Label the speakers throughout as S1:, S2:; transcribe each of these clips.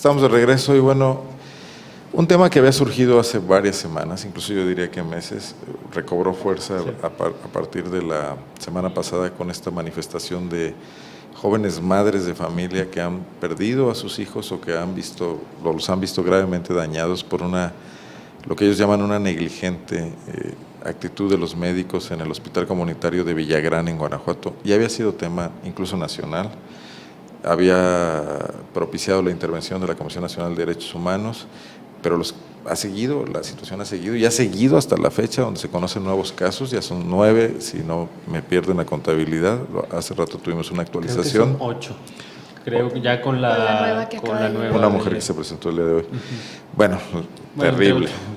S1: Estamos de regreso y bueno, un tema que había surgido hace varias semanas, incluso yo diría que meses, recobró fuerza a partir de la semana pasada con esta manifestación de jóvenes madres de familia que han perdido a sus hijos o que los han visto gravemente dañados por lo que ellos llaman una negligente actitud de los médicos en el Hospital Comunitario de Villagrán en Guanajuato. Ya había sido tema incluso nacional. Había propiciado la intervención de la Comisión Nacional de Derechos Humanos, pero la situación ha seguido y ha seguido hasta la fecha donde se conocen nuevos casos, ya son 9, si no me pierden la contabilidad, hace rato tuvimos una actualización.
S2: Creo que son 8, creo que ya con la nueva.
S1: Una mujer que se presentó el día de hoy. Bueno,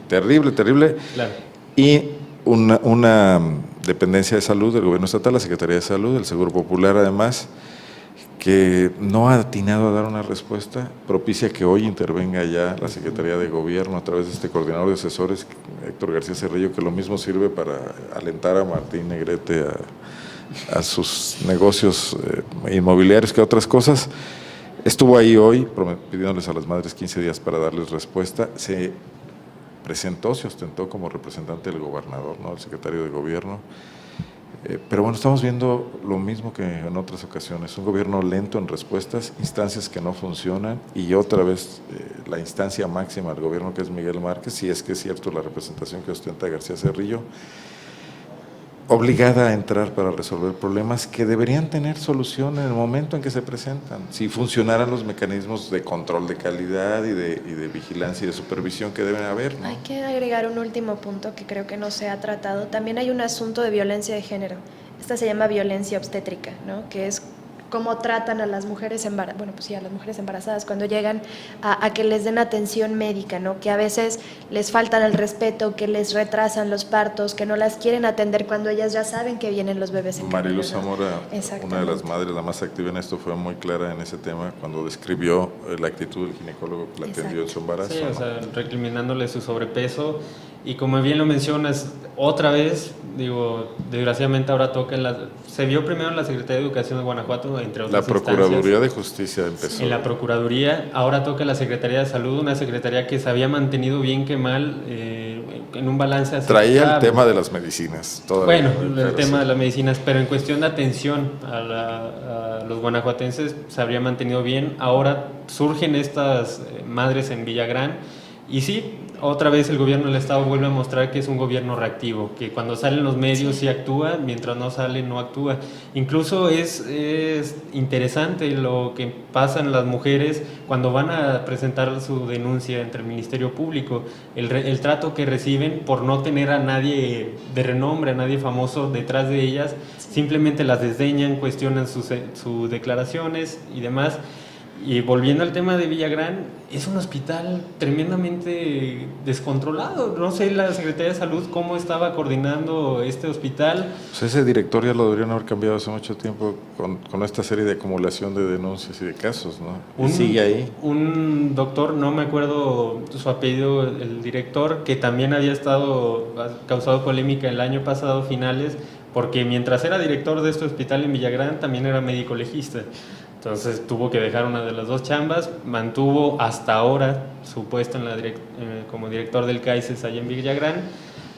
S1: terrible.
S2: Claro.
S1: Y una dependencia de salud del gobierno estatal, la Secretaría de Salud, el Seguro Popular además, que no ha atinado a dar una respuesta, propicia que hoy intervenga ya la Secretaría de Gobierno a través de este coordinador de asesores, Héctor García Cerrillo, que lo mismo sirve para alentar a Martín Negrete a sus negocios inmobiliarios que a otras cosas. Estuvo ahí hoy pidiéndoles a las madres 15 días para darles respuesta. Se ostentó como representante del gobernador, ¿no?, el secretario de Gobierno. Pero bueno, estamos viendo lo mismo que en otras ocasiones, un gobierno lento en respuestas, instancias que no funcionan y otra vez la instancia máxima del gobierno, que es Miguel Márquez, si es que es cierto la representación que ostenta García Cerrillo, obligada a entrar para resolver problemas que deberían tener solución en el momento en que se presentan. Si funcionaran los mecanismos de control de calidad y de vigilancia y de supervisión que deben haber, ¿no?
S3: Hay que agregar un último punto que creo que no se ha tratado. También hay un asunto de violencia de género. Esta se llama violencia obstétrica, ¿no?, que es cómo tratan a las mujeres embarazadas cuando llegan a que les den atención médica, ¿no?, que a veces les faltan el respeto, que les retrasan los partos, que no las quieren atender cuando ellas ya saben que vienen los bebés en camino.
S1: Mariluz Zamora, una de las madres, la más activa en esto, fue muy clara en ese tema cuando describió la actitud del ginecólogo que la atendió en su embarazo.
S2: Sí, o sea, recriminándole su sobrepeso. Y como bien lo mencionas, otra vez, desgraciadamente ahora se vio primero en la Secretaría de Educación de Guanajuato, entre otras
S1: instancias. La Procuraduría de Justicia empezó.
S2: En la Procuraduría, ahora toca la Secretaría de Salud, una secretaría que se había mantenido bien que mal, en un balance aceptable.
S1: Traía el tema de las medicinas.
S2: Bueno, el tema de las medicinas, pero en cuestión de atención a los guanajuatenses se habría mantenido bien. Ahora surgen estas madres en Villagrán y sí, otra vez el gobierno del estado vuelve a mostrar que es un gobierno reactivo, que cuando salen los medios sí actúa, mientras no sale no actúa. Incluso es interesante lo que pasan las mujeres cuando van a presentar su denuncia ante el Ministerio Público, el trato que reciben por no tener a nadie de renombre, a nadie famoso detrás de ellas, simplemente las desdeñan, cuestionan sus declaraciones y demás. Y volviendo al tema de Villagrán, es un hospital tremendamente descontrolado. No sé la Secretaría de Salud cómo estaba coordinando este hospital.
S1: Pues ese director ya lo deberían haber cambiado hace mucho tiempo con esta serie de acumulación de denuncias y de casos, ¿no? Sigue ahí.
S2: Un doctor, no me acuerdo su apellido, el director, que también había causado polémica el año pasado, finales, porque mientras era director de este hospital en Villagrán, también era médico legista. Entonces tuvo que dejar una de las dos chambas, mantuvo hasta ahora su puesto como director del CAICES allá en Villagrán,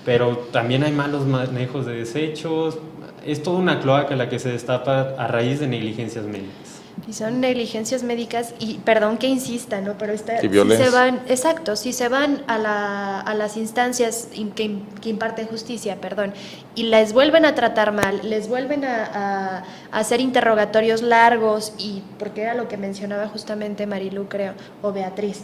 S2: pero también hay malos manejos de desechos, es toda una cloaca la que se destapa a raíz de negligencias médicas.
S3: Y son negligencias médicas, y perdón que insista, ¿no?, pero si se van a las instancias que imparten justicia, y les vuelven a tratar mal, les vuelven a hacer interrogatorios largos, y porque era lo que mencionaba justamente Marilu, creo, o Beatriz,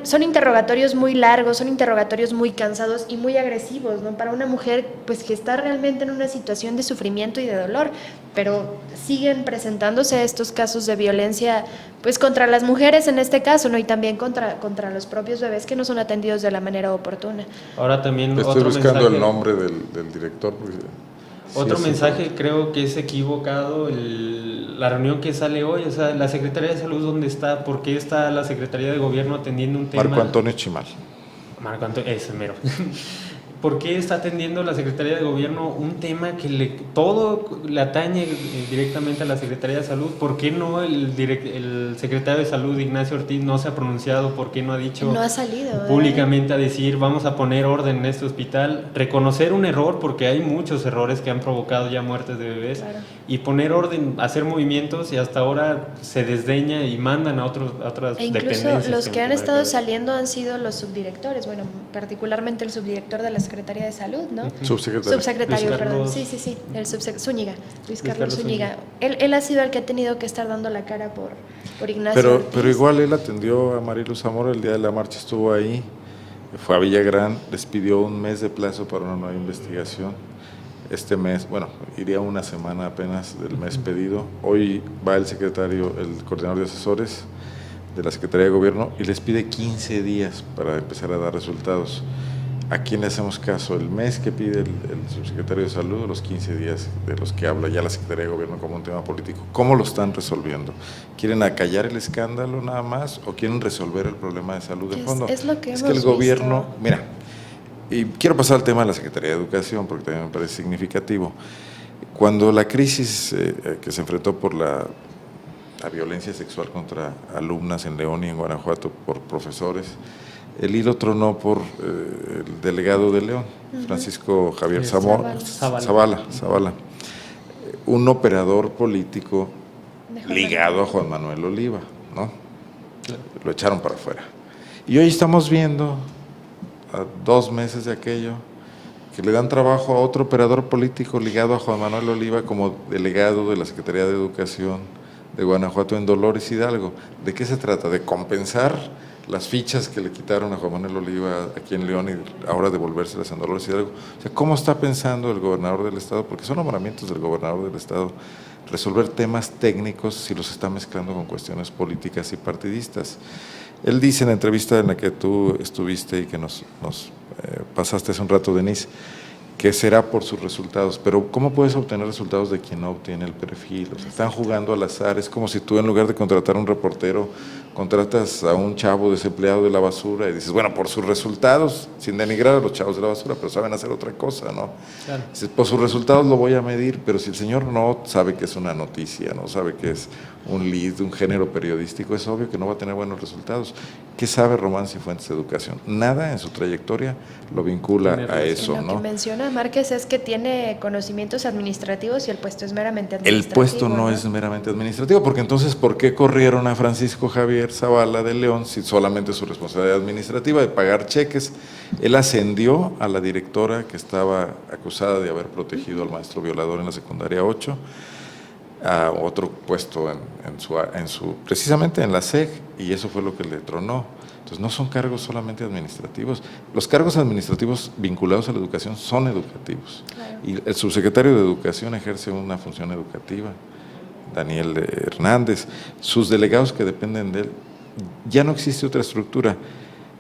S3: son interrogatorios muy largos, son interrogatorios muy cansados y muy agresivos, ¿no?, para una mujer pues que está realmente en una situación de sufrimiento y de dolor, pero siguen presentándose estos casos de violencia pues contra las mujeres en este caso, ¿no?, y también contra los propios bebés que no son atendidos de la manera oportuna.
S2: Ahora también
S1: estoy buscando el nombre del director.
S2: Otro mensaje creo que es equivocado, la reunión que sale hoy, o sea, la Secretaría de Salud, ¿dónde está? ¿Por qué está la Secretaría de Gobierno atendiendo un tema?
S1: Marco Antonio Chimal.
S2: Marco Antonio, ese mero. ¿por qué está atendiendo la Secretaría de Gobierno un tema que todo le atañe directamente a la Secretaría de Salud? ¿Por qué no el secretario de Salud, Ignacio Ortiz, no se ha pronunciado? ¿Por qué no ha dicho
S3: no ha salido,
S2: públicamente a decir vamos a poner orden en este hospital? Reconocer un error, porque hay muchos errores que han provocado ya muertes de bebés, claro. Y poner orden, hacer movimientos, y hasta ahora se desdeña y mandan a otras dependencias.
S3: Incluso los que han estado saliendo han sido los subdirectores, bueno, particularmente el subdirector de la Secretaría de Salud, ¿no? Subsecretario, perdón. Sí, el Zúñiga, Luis Carlos Zúñiga. Él ha sido el que ha tenido que estar dando la cara por Ignacio Ortiz.
S1: Pero igual él atendió a Mariluz Zamora el día de la marcha, estuvo ahí, fue a Villagrán, les pidió un mes de plazo para una nueva investigación. Este mes, bueno, iría una semana apenas del mes pedido. Hoy va el coordinador de asesores de la Secretaría de Gobierno y les pide 15 días para empezar a dar resultados. ¿A quién le hacemos caso? ¿El mes que pide el subsecretario de Salud o los 15 días de los que habla ya la Secretaría de Gobierno como un tema político? ¿Cómo lo están resolviendo? ¿Quieren acallar el escándalo nada más o quieren resolver el problema de salud de fondo?
S3: Es lo que
S1: es que el gobierno, mira, y quiero pasar al tema de la Secretaría de Educación porque también me parece significativo. Cuando la crisis que se enfrentó por la violencia sexual contra alumnas en León y en Guanajuato por profesores, el hilo tronó por el delegado de León, Francisco Javier Zavala, un operador político ligado a Juan Manuel Oliva, ¿no? Lo echaron para afuera. Y hoy estamos viendo, a 2 meses de aquello, que le dan trabajo a otro operador político ligado a Juan Manuel Oliva como delegado de la Secretaría de Educación de Guanajuato en Dolores Hidalgo. ¿De qué se trata? De compensar las fichas que le quitaron a Juan Manuel Oliva aquí en León y ahora devolvérselas en Dolores Hidalgo. O sea, ¿cómo está pensando el gobernador del estado? Porque son nombramientos del gobernador del estado, resolver temas técnicos si los está mezclando con cuestiones políticas y partidistas. Él dice en la entrevista en la que tú estuviste y que nos pasaste hace un rato, Denise, que será por sus resultados, pero ¿cómo puedes obtener resultados de quien no obtiene el perfil? O sea, están jugando al azar, es como si tú en lugar de contratar a un reportero, contratas a un chavo desempleado de la basura y dices, bueno, por sus resultados, sin denigrar a los chavos de la basura, pero saben hacer otra cosa, ¿no? Claro. Dices, por sus resultados lo voy a medir, pero si el señor no sabe que es una noticia, no sabe que es un lead, un género periodístico, es obvio que no va a tener buenos resultados. ¿Qué sabe Román Cifuentes de educación? Nada en su trayectoria lo vincula a eso, ¿no?
S3: Lo que menciona Márquez es que tiene conocimientos administrativos y el puesto es meramente administrativo.
S1: El puesto no es meramente administrativo, porque entonces, ¿por qué corrieron a Francisco Javier Zavala de León si solamente su responsabilidad administrativa de pagar cheques? Él ascendió a la directora que estaba acusada de haber protegido al maestro violador en la secundaria 8, a otro puesto precisamente en la SEG, y eso fue lo que le tronó. Entonces no son cargos solamente administrativos, los cargos administrativos vinculados a la educación son educativos, claro. Y el subsecretario de Educación ejerce una función educativa, Daniel Hernández, sus delegados que dependen de él, ya no existe otra estructura.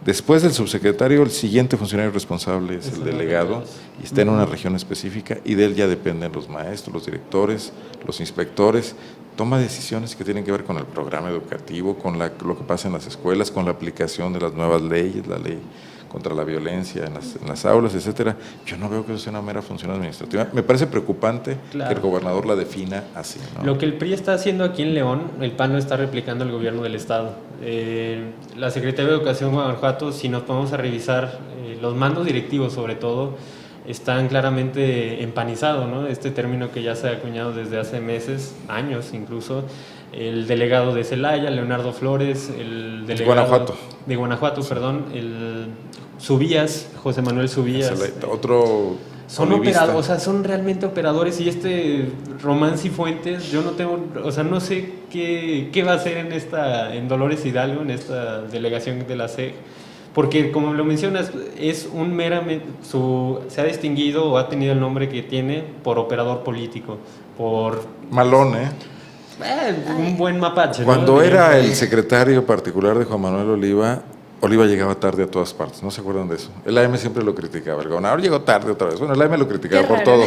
S1: Después del subsecretario, el siguiente funcionario responsable es el delegado y está en una región específica y de él ya dependen los maestros, los directores, los inspectores. Toma decisiones que tienen que ver con el programa educativo, con lo que pasa en las escuelas, con la aplicación de las nuevas leyes, la ley contra la violencia en las aulas, etcétera. Yo no veo que eso sea una mera función administrativa. Me parece preocupante que el gobernador la defina así, ¿no?
S2: Lo que el PRI está haciendo aquí en León, el PAN lo está replicando el gobierno del estado. La Secretaría de Educación de Guanajuato, si nos ponemos a revisar los mandos directivos sobre todo, están claramente empanizados, ¿no? Este término que ya se ha acuñado desde hace meses, años incluso. El delegado de Celaya, Leonardo Flores, el delegado de Guanajuato, el Subías, José Manuel Subías.
S1: Otro
S2: son operadores, o sea, son realmente operadores, y Román Cifuentes, yo no tengo, o sea, no sé qué va a hacer en Dolores Hidalgo, en esta delegación de la SEG, porque como lo mencionas, es un meramente, se ha distinguido o ha tenido el nombre que tiene por operador político, por...
S1: Malón,
S2: un buen mapache,
S1: Cuando era el secretario particular de Juan Manuel Oliva, Oliva llegaba tarde a todas partes, ¿no se acuerdan de eso? El AM siempre lo criticaba, el gobernador llegó tarde otra vez. Bueno, el AM lo criticaba por todo.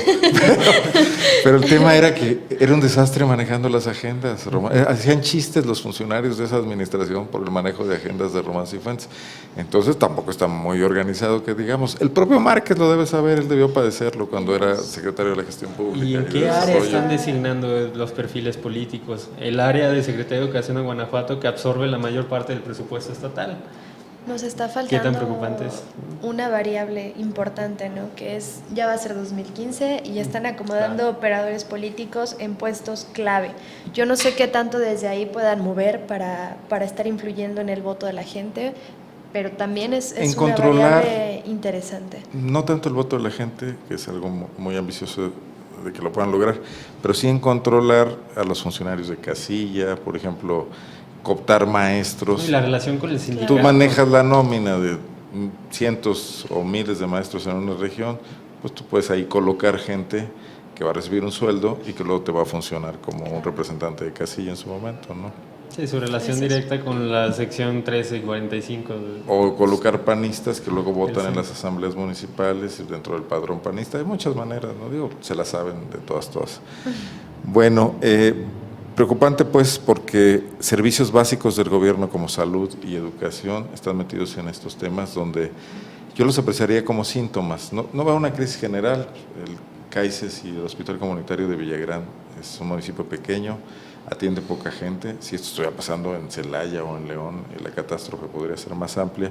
S1: Pero el tema era que era un desastre manejando las agendas. Hacían chistes los funcionarios de esa administración por el manejo de agendas de Román Cifuentes. Entonces tampoco está muy organizado, que digamos. El propio Márquez lo debe saber, él debió padecerlo cuando era secretario de la Gestión Pública.
S2: ¿Y en qué área están designando los perfiles políticos? El área de Secretaría de Educación de Guanajuato, que absorbe la mayor parte del presupuesto estatal.
S3: Nos está faltando
S2: ¿Qué tan preocupante es?
S3: Una variable importante, ¿no? Que es, ya va a ser 2015 y ya están acomodando operadores políticos en puestos clave. Yo no sé qué tanto desde ahí puedan mover para estar influyendo en el voto de la gente, pero también es una variable interesante.
S1: No tanto el voto de la gente, que es algo muy ambicioso de que lo puedan lograr, pero sí en controlar a los funcionarios de casilla, por ejemplo, cooptar maestros.
S2: Y la relación con el sindicato.
S1: Tú manejas la nómina de cientos o miles de maestros en una región, pues tú puedes ahí colocar gente que va a recibir un sueldo y que luego te va a funcionar como un representante de casilla en su momento, ¿no?
S2: Sí, su relación directa con la sección 13 y 45.
S1: O colocar panistas que luego votan en las asambleas municipales y dentro del padrón panista. Hay muchas maneras, ¿no? Digo, se la saben de todas. Bueno, preocupante pues porque servicios básicos del gobierno como salud y educación están metidos en estos temas donde yo los apreciaría como síntomas. No va a una crisis general. El CAICES y el Hospital Comunitario de Villagrán es un municipio pequeño, atiende poca gente. Si esto estuviera pasando en Celaya o en León, la catástrofe podría ser más amplia,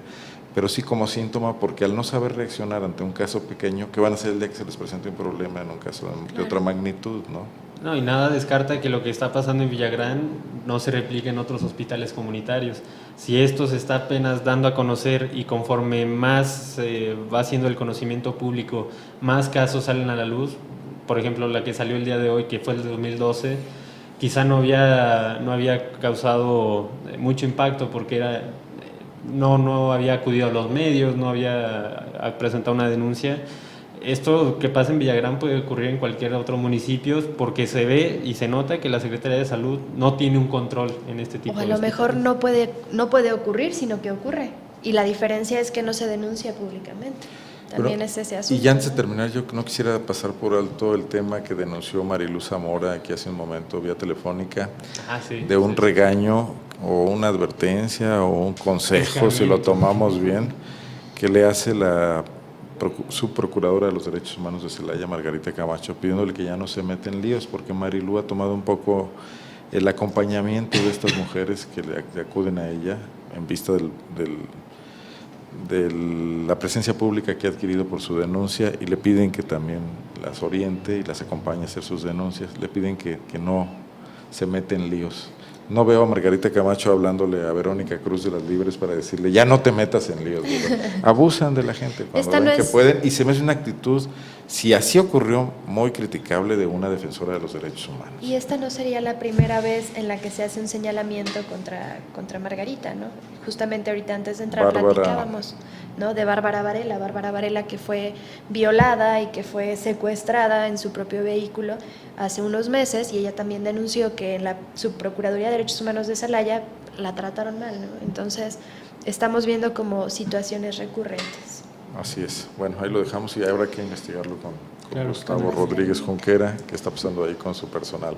S1: pero sí como síntoma, porque al no saber reaccionar ante un caso pequeño, ¿qué van a hacer el día que se les presente un problema en un caso de otra magnitud, no?
S2: No, y nada descarta que lo que está pasando en Villagrán no se replique en otros hospitales comunitarios. Si esto se está apenas dando a conocer y conforme más va siendo el conocimiento público, más casos salen a la luz, por ejemplo, la que salió el día de hoy, que fue el de 2012, quizá no había causado mucho impacto porque no había acudido a los medios, no había presentado una denuncia. Esto que pasa en Villagrán puede ocurrir en cualquier otro municipio porque se ve y se nota que la Secretaría de Salud no tiene un control en este tipo de
S3: hospitales. O a lo mejor no puede ocurrir, sino que ocurre. Y la diferencia es que no se denuncia públicamente. También es ese asunto.
S1: Y ya antes de terminar, yo no quisiera pasar por alto el tema que denunció Mariluz Zamora aquí hace un momento vía telefónica, de un regaño o una advertencia o un consejo, si lo tomamos bien, que le hace la subprocuradora de los Derechos Humanos de Celaya, Margarita Camacho, pidiéndole que ya no se meta en líos, porque Marilú ha tomado un poco el acompañamiento de estas mujeres que le acuden a ella en vista de la presencia pública que ha adquirido por su denuncia, y le piden que también las oriente y las acompañe a hacer sus denuncias. Le piden que no se mete en líos. No veo a Margarita Camacho hablándole a Verónica Cruz de las Libres para decirle, ya no te metas en líos. Abusan de la gente cuando ven que pueden, y se me hace una actitud, si así ocurrió, muy criticable de una defensora de los derechos humanos.
S3: Y esta no sería la primera vez en la que se hace un señalamiento contra Margarita, ¿no? Justamente ahorita antes de entrar platicábamos, ¿no? De Bárbara Varela que fue violada y que fue secuestrada en su propio vehículo hace unos meses, y ella también denunció que en la Subprocuraduría de Derechos Humanos de Celaya la trataron mal, ¿no? Entonces estamos viendo como situaciones recurrentes.
S1: Así es. Bueno, ahí lo dejamos y habrá que investigarlo con Gustavo Rodríguez Junquera, que está pasando ahí con su personal.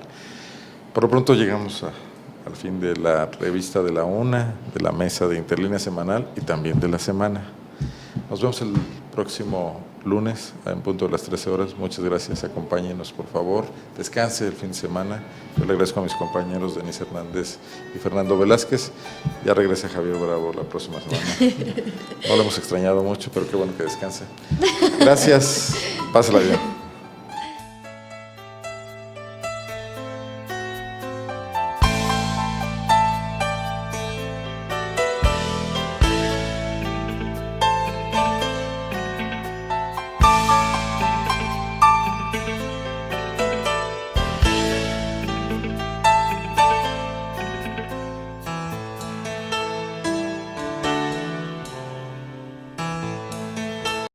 S1: Por lo pronto llegamos al fin de la revista de la UNA, de la mesa de Interlínea semanal y también de la semana. Nos vemos el próximo lunes en punto de las 13 horas. Muchas gracias, acompáñenos por favor, descanse el fin de semana. Yo le agradezco a mis compañeros Denise Hernández y Fernando Velázquez. Ya regresa Javier Bravo la próxima semana. No lo hemos extrañado mucho, pero qué bueno que descanse. Gracias, pásala bien.